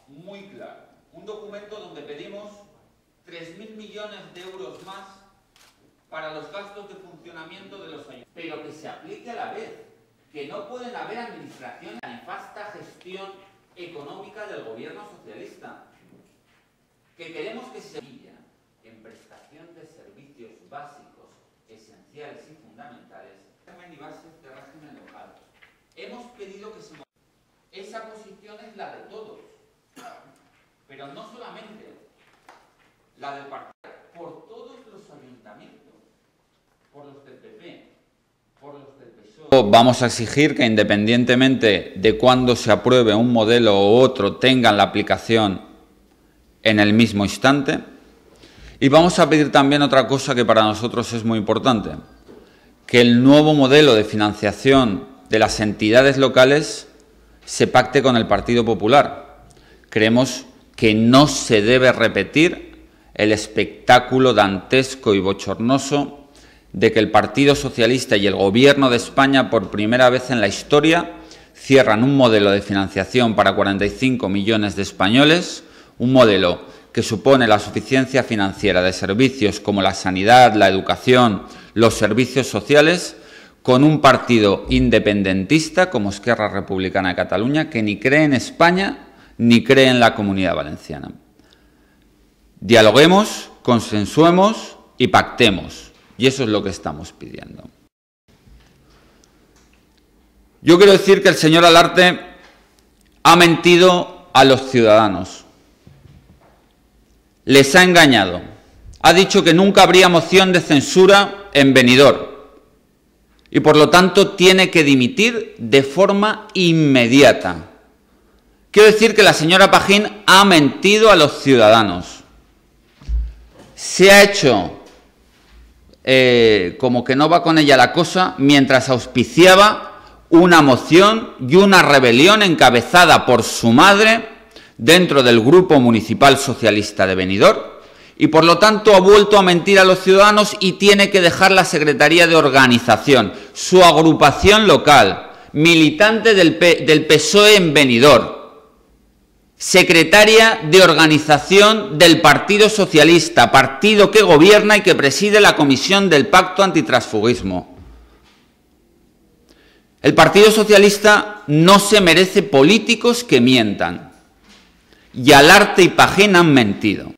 muy claro, un documento donde pedimos 3.000 millones de euros más para los gastos de funcionamiento de los ayuntamientos, pero que se aplique a la vez, que no pueden haber administraciones de nefasta gestión económica del gobierno socialista, que queremos que se vaya en prestación de servicios básicos, esenciales y fundamentales, y bases de régimen local. Hemos pedido que se... Esa posición es la de todos, pero no solamente la del partido, por todos los ayuntamientos, por los del PP, por los del PSOE. Vamos a exigir que independientemente de cuándo se apruebe un modelo u otro, tengan la aplicación en el mismo instante. Y vamos a pedir también otra cosa que para nosotros es muy importante, que el nuevo modelo de financiación de las entidades locales se pacte con el Partido Popular. Creemos que no se debe repetir el espectáculo dantesco y bochornoso de que el Partido Socialista y el Gobierno de España, por primera vez en la historia, cierran un modelo de financiación para 45 millones de españoles, un modelo que supone la suficiencia financiera de servicios como la sanidad, la educación, los servicios sociales, con un partido independentista como Esquerra Republicana de Cataluña, que ni cree en España ni cree en la Comunidad Valenciana. Dialoguemos, consensuemos y pactemos, y eso es lo que estamos pidiendo. Yo quiero decir que el señor Alarte ha mentido a los ciudadanos, les ha engañado, ha dicho que nunca habría moción de censura en Benidorm, y por lo tanto tiene que dimitir de forma inmediata. Quiero decir que la señora Pajín ha mentido a los ciudadanos. Se ha hecho como que no va con ella la cosa mientras auspiciaba una moción y una rebelión encabezada por su madre dentro del Grupo Municipal Socialista de Benidorm. Y por lo tanto ha vuelto a mentir a los ciudadanos y tiene que dejar la Secretaría de Organización, su agrupación local, militante del PSOE en Benidorm, secretaria de Organización del Partido Socialista, partido que gobierna y que preside la Comisión del Pacto Antitransfugismo. El Partido Socialista no se merece políticos que mientan, y Alarte y Pajín han mentido.